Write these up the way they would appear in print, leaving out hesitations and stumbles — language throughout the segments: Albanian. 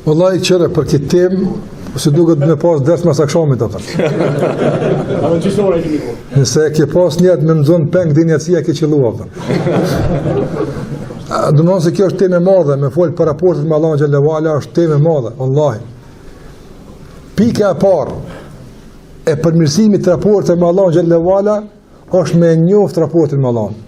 Wallahi qëre për këtë temë, se duket me pas ders mas akshamit ata. Nëse ke pas njët me mëzon peng dhe njëtësia ke qëllua. Dëmonë se kjo është temë e madhe, me folë për raportet me Allahun xhallahu ala është temë e madhe, wallahi. Pika e parë e përmirësimit të raportet me Allahun xhallahu ala është me njoftë raportet me Allahun.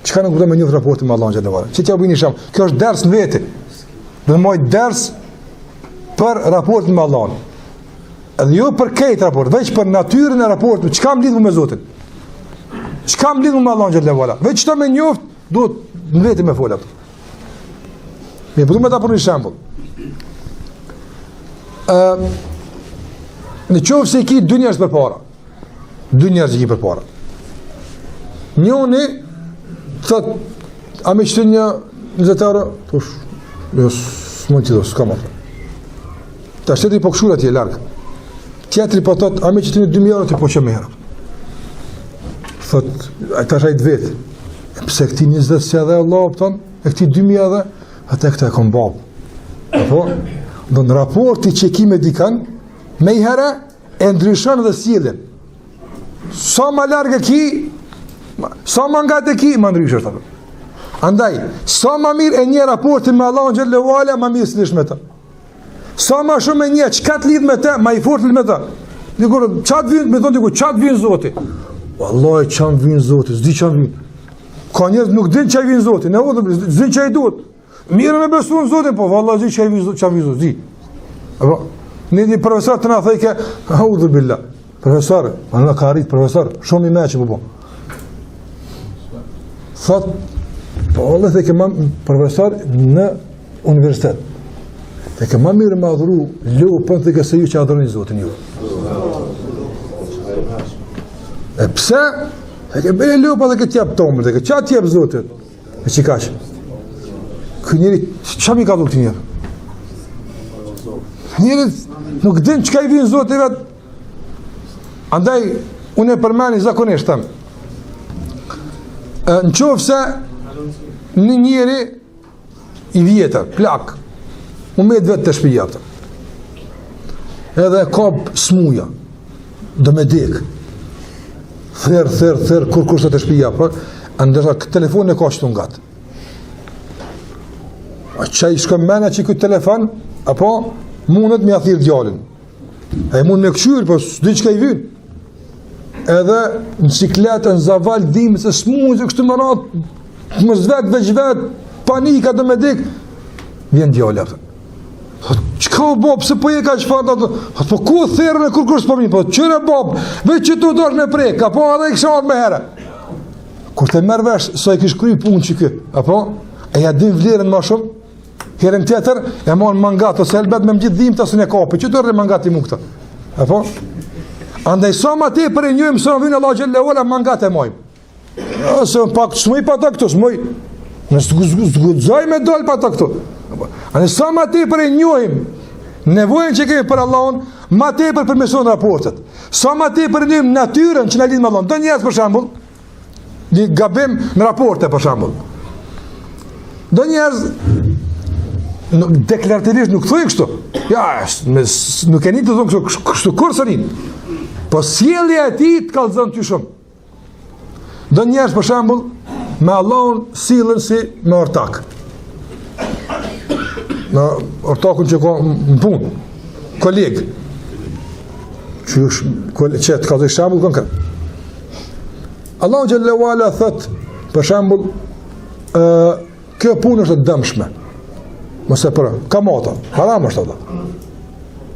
Çka nuk do me njoftë raportet me Allahun xhallahu ala? Çi t'ja bëni sham? Kjo është ders në vete. Do të moj ders për raportin me Allahun. Edhe jo për këtë raport, veç për natyrën e raportit, çka më lidh me Zotin. Çka më lidh me Allahun xhallahu ala? Veç çto me njoft, duhet në vetë me folat. Mi përdu me ta për një shembull. Në qovë se i ki dy njerëz për para. Dy njerëz i ki për para. Njoni thot, a me qëtë një nëzetarë, thosh, jo, s'mon t'i do, s'ka ma. Ta shteti po këshur atje largë. Tjetëri po thot, a me qëtë një 2.000 euro t'i po që me herë. Thot, ta shajt vetë. Pse këti 20 se edhe Allah opton, e këti 2.000 edhe, atë e këta e kom babë. Apo? Do në raporti që ki me dikan, me i herë, e ndryshon dhe sjellin. Sa ma largë ki, sa ma nga të ki, ma ndryshë është. Andaj, sa ma mirë e një raporti me Allah në xhallahu ala, ma mirë s'lish me ta. Sa ma shumë e një, qka t'lidh me ta, ma i fort lidh me ta. Dikur, qatë vynë, me thonë dikur, qatë vynë zoti. Wallahi, qanë vynë zoti, zdi qanë vynë. Ka njerëz nuk din çaj vin Zoti, ne udhëm, zin çaj duhet. Mirë me besuar Zotin, po vallahi zin çaj vin Zoti, çaj vin Zoti. Apo ne profesor të na thaj ke, audhu billah. Profesor, ana ka arrit profesor, shumë i mëçi po. Thot, po Allah të kemë profesor në universitet. Të kemë mirë më adhuru, leu po të kësaj që adhuroni Zotin ju. E pse? E ke bërë leo pa dhe këtë tjep tomër, dhe këtë qatë tjep Zotit, e që kaqë. Kë njëri, qa mi ka do këtë njërë? Njëri nuk din që ka i vinë Zotit vetë. Andaj, unë e përmeni zakonisht tëmë. Në qofë se një njëri i vjetër, plak, u me vetë të shpijatë. Edhe kap smuja, do me dekë. Thërë, kur sot e shpija, për, ndërsa këtë telefon e ka qëtu nga të. A që i shkëm mena që i këtë telefon, apo mundet me athirë djallin. A i mund me këqyrë, për s'di që ka i vynë. Edhe në cikletë, në zaval, dhimë, se s'muzë, kështu më ratë, më zvetë, veç vetë, panika dhe me dikë, vjen djallin, aftën. Qëka o babë, se po je ka që fatë, po ku thërën e kur s'pomin, po qëre babë, veç që tu dorë në preka, po edhe i kësha atë me herë. Kur të merë vesh, sa i kish kry punë që këtë, apo, e ja din vlerën ma shumë, herën tjetër, e manë mangat, ose elbet me më gjithë dhimë të asë një kapi, që dorë e mangat i mu këta, apo. Andaj sa ma te për e njëjmë, sa më vynë Allah xhallahu ala, mangat e mojmë. Ose pak, s'moj pa ta këtu, s'moj, nësë zgudzaj me dollë pa ta këtu. Ani sa ma te për e njohim nevojën që kemi për Allahun, ma te për përmeson raportet. Sa ma te për e njohim natyren që në lidhë me Allahun. Do njerëz për shambull, një gabim në raporte për shambull. Do njerëz deklarativisht nuk thujë kështu. Ja, nuk e një të thonë kështu kur sërin. Po sjellja e ti të kallëzën ty shumë. Do njerëz për shambull, me Allahun sillen si me ortak. Në ortakun që ka në punë, kolegë, që të ka të shambull kënë kërë. Allahu xhallahu ala thot, për shambull, kjo punë është dëmshme. Mëse për kamata, haram është ata.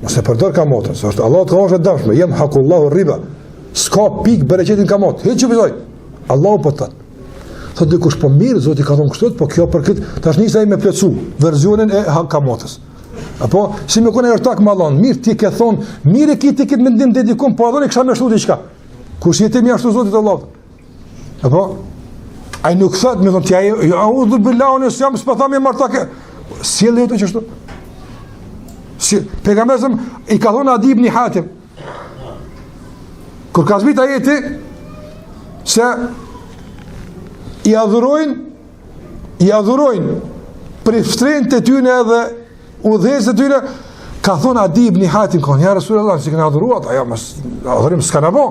Mëse përdor kamata, se është Allah të ka është dëmshme, jem hakullahu riba, s'ka pikë bereqetin kamata, hiç që pëzoj, Allahu për tëtë. Thot dikush, po mirë, Zoti ka thonë kështu, po kjo për këtë, tash nisa i me plotsu verzionin e kamatës. Apo si më kone ortak me Allahun, mirë ti ke thonë, mirë ki ti këtë mendim dedikum, po adhoni kisha më shtu diçka. Kush jeti më ashtu Zotit Allah. Apo ai nuk thot, më thonë ti ai, a'udhu billahi unë jam s'po thamë martak. Sjellë ato çështu. Si pejgamberi i ka thonë Adi ibn Hatim. Kur ka zbrit ajeti se i adhurojnë për ftrenjtë e tyne edhe udhëheqës e tyre, ka thonë Adi ibn Hatim, ka thonë, ja Rasulullah, si këna adhuruat, ajo, adhurim s'ka në bo.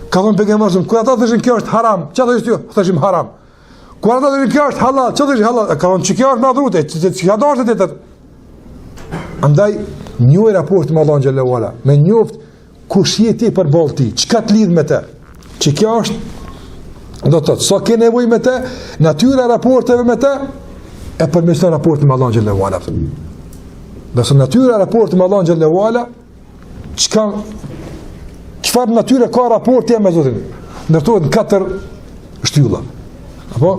Ka thonë pejgamberi, kur ata thëshin kjo është haram, që thëshin ty? Thëshim haram. Kur ata thëshin kjo është halal, që thëshin halal? Ka thonë, që kjo është me adhurute, që ka dashtë të tjetër. Andaj, njoj raport me Allah xhallahu ala, me njoft kush je ti për ballë ti, çka të lidh me te. Që kjo është, do të thotë, sa ke nevojë me te, natyra raporteve me te, e përmirëson raportin me Allah xhallahu ala. Nëse natyra raporti me Allah xhallahu ala, çfarë natyre ka raporti me Zotin? Ndërtohet në 4 shtylla. Apo?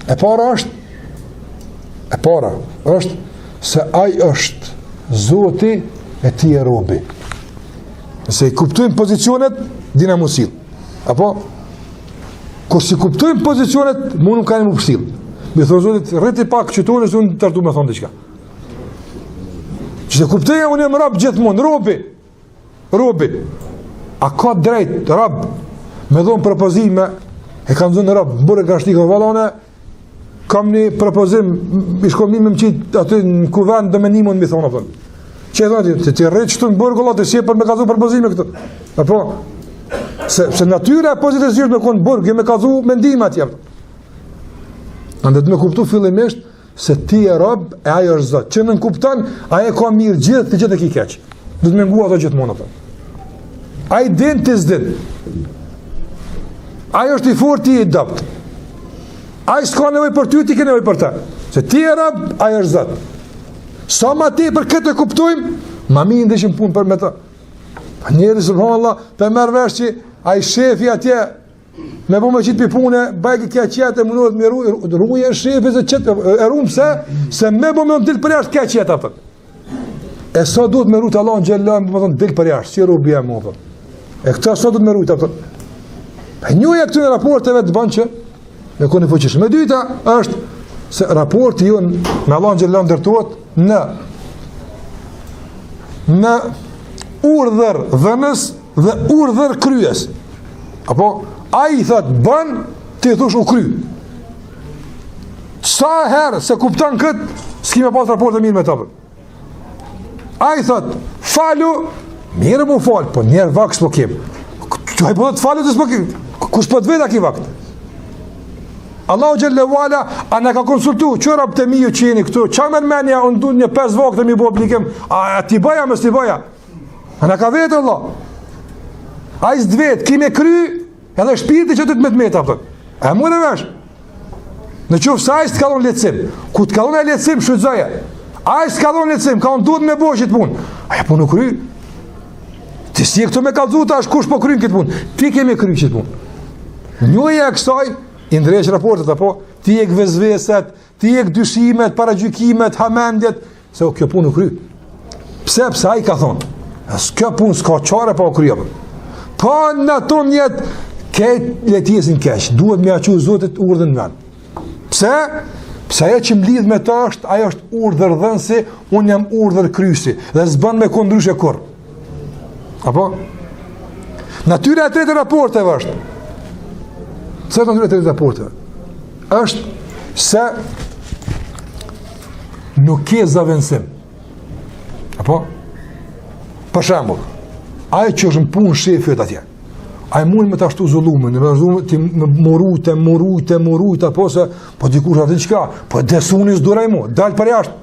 E para është se ai është Zoti e ti e robi. Nëse i kuptojmë pozicionet, dina mu sill. Apo? Kur si kuptojmë pozicionet, mu nuk kanë mu sill. Mi thonë Zotit, rriti pak qëtone, se unë tërtu me thonë diçka. Që se kuptojnë, unë jam rab gjithmonë, robi. A ka drejt, rab, me dhonë propozime, e kanë zonë rab, bërë ka shtikë, valone, kam një propozim, i shkomi me më qitë aty në kuvend, dhe me një mund mi thonë, apëton. Që e thonë, ti rritë qëtu në bërë gëllatë, si e për me ka zonë propozime këtë. Apo, se natyra e pozitës gjithë me konë bërë, me ka zonë mendime atje. Andë të me kuptu fillimisht, se ti e rob e ajo është Zot. Që nën kupton, ajo ka mirë gjithë, të gjithë e ki keq. Do të mengu ato gjithmonë ato. Ai din ti s'din. Ajo është i fortë, ti i dopt. Ai s'ka nevojë për ty, ti ke nevojë për ta. Se ti e rob, ajo është Zot. Sa ma ti për këtë e kuptojmë, ma mi ndeshim punë për me ta. Njeri subhanallah, për merë vesh që ai shefi atje me po me qitë për pune, bajki kja qëtë e mundohet me rruje e shefi se qëtë e rumë se me po me në dilë për jashtë kja qëtë apët. E sa duhet me rrujtë Allah në gjellë, me thonë dilë për jashtë, si rrujë bja mu apët. E këta sa duhet me rrujtë apët. Njoja këtune raporteve të banë që me koni fuqishë. Me dyta është se raporti ju me Allah në gjellë ndërtuat në urdhër dhënës dhe urdhër kryes. Apo a i thëtë bën, ti thush u kry. Sa herë se kuptan këtë, s'ki me pas raport e mirë me të për. A i thëtë, falu, mirë mu falë, po njerë vak s'po kemë. Që po të falu të s'po kemë, kush po të veda ki vakt? Allahu xhallahu ala, a ne ka konsultu, që rap të mi ju qeni këtu, qa menja, unë du një 5 vakte mi bo oblikim, a ti bëja, mës ti bëja. A ne ka vetë Allah. A i s'dvet, ki me kry, edhe shpirti që të të metë, e mu në vesh. Në qofë sa a i s'të kalon letësim, ku të kalon e letësim, shudzoje. A i s'të kalon letësim, ka unë duhet me bo që të punë. Aja punë kry. Ti si e këtu me kalzuta, është kush po krynë këtë punë. Ti kemi kry këtë punë. Njoja e kësaj, i ndreq raportet, apo, ti e këvezveset, ti e këdyshimet, paragjykimet, hamendjet, se o kjo punë kry. Pse a i ka thonë? Kjo punë s'ka qare pa o kryja. Pa në ton jetë, këtë letjesin keq, duhet me aqu Zotit urdhën në venë. Pse? Pse ajo që më lidh me ta është, ajo është urdhër dhënësi, unë jam urdhër krysi, dhe s'ban me kondryshe kur. Apo? Natyra e tretë raporteve është. Cërë natyra e tretë raporteve? është se nuk ke zavendësim. Apo? Për shembull, ai që është në punë shefit atje, ai mund me ta shtu zullumin, ti morujt apo se po dikush atë çka, po desuni s'duraj mu, dal për jashtë.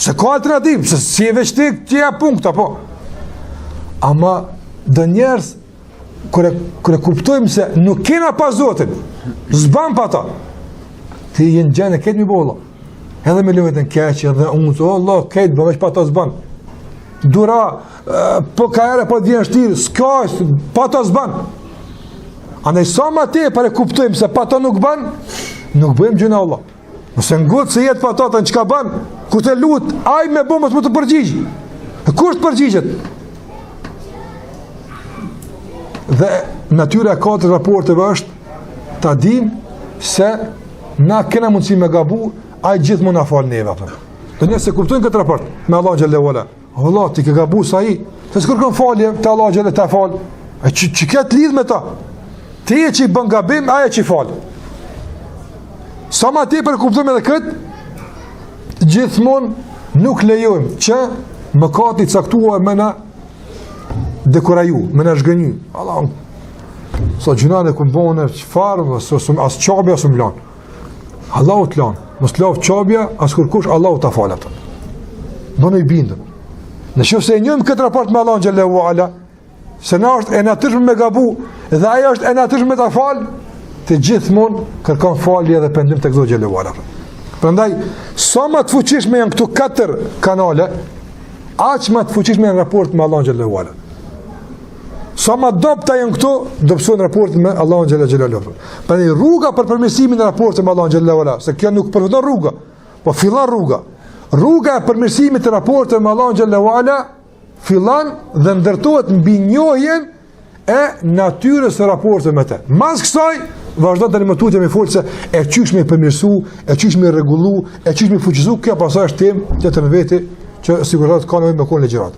Se ka alternativë, se si e veç ti ja punkt apo. Ama dë njerëz kur e kuptojmë se nuk kena pa Zotin, s'ban pa ta. Ti jenë gjene këtë mi bolla. Edhe me lëvet në keq, edhe unë, Allah, këtë bëveç pa ta s'ban. Dura, po ka ere, po t'vjen shtirë, s'ka, pa ta s'ban. Andaj sa ma te, për e kuptojmë se pa ta nuk ban, nuk bëjmë gjëna Allah. Nëse ngotë se jetë pa ta në qka ban, ku të lutë, aj me bomës më të përgjigjë. Kur të përgjigjet? Dhe natyra e katër raporteve është ta dim se na kena mundësi me gabu, aj gjithë më na falë neve. Dhe njëse kuptojnë këtë raport me Allah xhallahu ala. Allah, ti ke gabu sa i, se s'kërkon falje, te Allah xhallahu ta falë. Që këtë lidh me ta. Ti e që i bën gabim, aje që i falë. Sa ma ti për kuptojmë edhe këtë, gjithmonë nuk lejojmë që mëkati caktuar me na dekoraju, me na zhgënjy. Allah, so gjunane ku mbone çfarë, as çabja as mlan. Allahu të lan. Mos lov çabja as kurkush, Allahu ta fal atë. Bënë i bindëm. Në qoftë se e njohim këtë raport me Allahun xhallahu ala, se na është e natyrshme me gabu dhe ajo është e natyrshme me ta fal, të gjithmonë kërkon falje dhe pendim tek Zoti xhallahu ala. Prandaj sa më të fuqishme janë këtu 4 kanale, aq më të fuqishme janë raport me Allahun xhallahu ala. Sa më dobta janë këtu, dobëson raportin me Allahun xhallahu ala. Prandaj rruga për përmirësimin e raportit me Allahun xhallahu ala, se kjo nuk përfiton rruga, po fillon rruga. Rruga e përmirësimit të raportit me Allahun xhallahu ala fillon dhe ndërtohet mbi njohjen e natyrës së raportit me të. Mas kësaj vazhdon tani më tutje me folse e çysh me përmirësu, e çysh me rregullu, e çysh me fuqizu, kjo pastaj është temë tjetër në veti që sigurisht ka nevojë me kon legjërat.